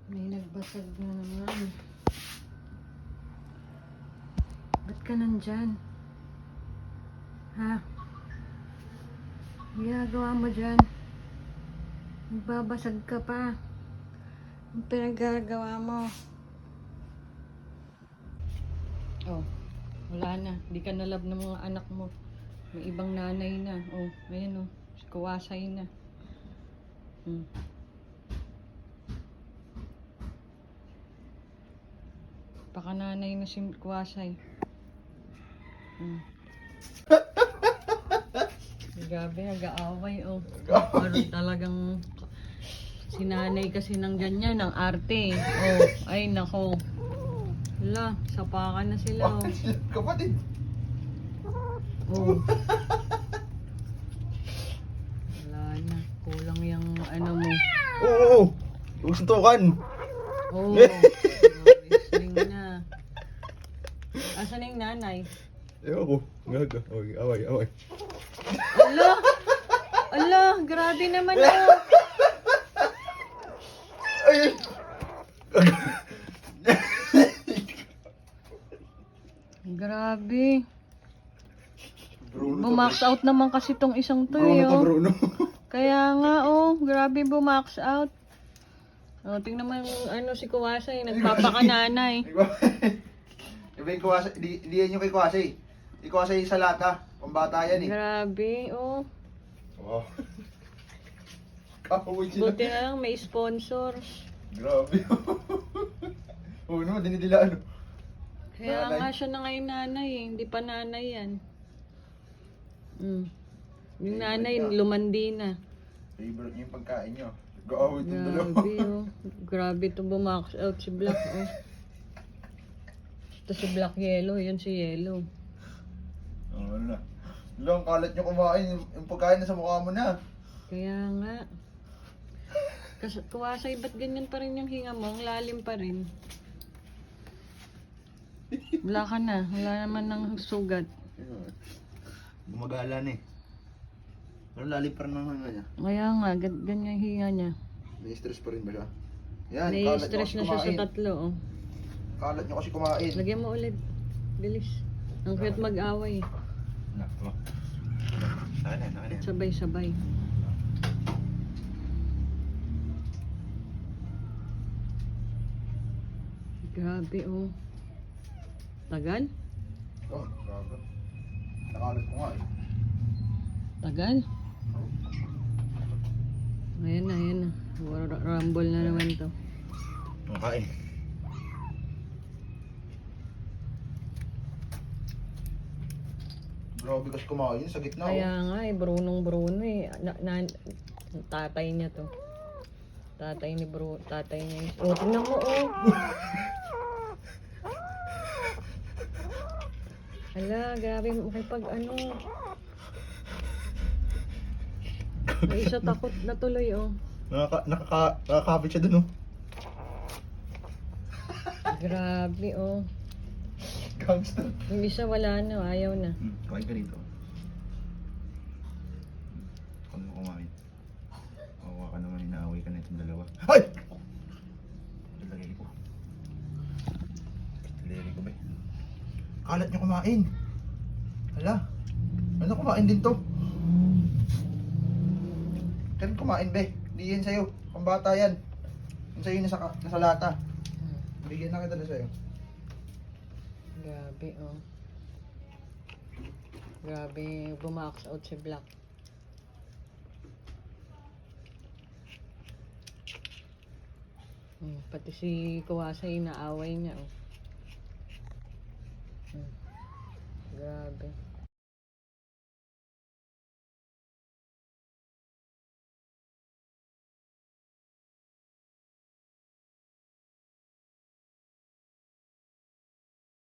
May nagbasag na naman. Ba't ka nandyan? Ha? Ginagawa mo dyan? Nagbabasag ka pa. Ang pinagagawa mo. Oh, wala na. Di ka nalab ng mga anak mo. May ibang nanay na. Oh, ayan oh. Si Kawasay na. Pakananay na si Kawasay. Grabe, nag-aaway oh. Parang talagang sinanay kasi ng ganyan, ng arte. Oh, ay nako. Hala, sapakan na sila oh. Kapatid. Oh. Wala na. Kulang yung ano mo. Oo. Suntukan. Oh. Wrestling na. Asan na yung nanay? Ewan ko. Gaga. Away. Ala! Ala! Grabe naman oh. Ay! Grabe. Bruno Bumax out naman kasi tong isang to Bruno eh to oh. Bruno. Kaya nga oh, grabe bumax out. Oh, tingnan mo yung ano si Kawasay, nagpapakananay. Iba yung Kawasay. Di yan yung kay Kawasay. Yung Kawasay sa lata. Pambata yan eh. Grabe oh. Wow. Kakawin sila. Buti na lang may sponsors. Grabe. Oo naman, dinidilaan. Kaya Nanay. nga siya na ngayon nanay eh. Hindi pa nanay yan. Yung nanay, lumandi na. Favorite niyo yung pagkain niyo. Go-awit yung dalawa. Grabe oh. Grabe to bumax out si Black oh. Ito si Black Yellow, yun si Yellow. Ano na. Lang, kalat niyo kumain. Yung pagkain na sa mukha mo na. Kaya nga. Kasi Kawasay, ba't ganyan pa rin yung hinga mo? Ang lalim pa rin. Wala ka na. Wala naman ng sugat. Gumagala na eh. Pero lalim pa rin naman niya. Kaya nga, ganyan yung hinga niya. May stress pa rin ba siya? Yan, Nai-stress na siya sa kumain. tatlo oh. Kalat niyo kasi kumain. Lagyan mo ulit. Bilis. Ang cute mag-away. Nako. Naka na. Sabay-sabay. Grabe oh. Tagal? Oh, grabe. Nakalat ko nga eh. Tagal? Ayan na. Rumble na naman to. Makain. Grabe kasi kumain sa gitna. Kaya nga eh, Bruno eh. Tatay niya to. Tatay niya. Oh, tingnan mo oh. Hala, grabe makipag ano. May isa takot na tuloy oh. Nakakapit siya dun oh. Grabe oh. Gangster. Yung isa wala na, ayaw na. Kain ka dito. Kung mo kumain. Kawawa ka naman, inaaway ka na itong dalawa. Ay! Daliri ko. Daliri ko ba? Kalat niyo kumain. Hala. Ano kumain din to? Kan kumain be. Di yan sa'yo. Pambata yan. Yan sa'yo nasa lata. Bigyan na kita na sa'yo. Grabe oh. Grabe, bumax out si Black. Pati si Kawasay inaaway niya oh. Grabe.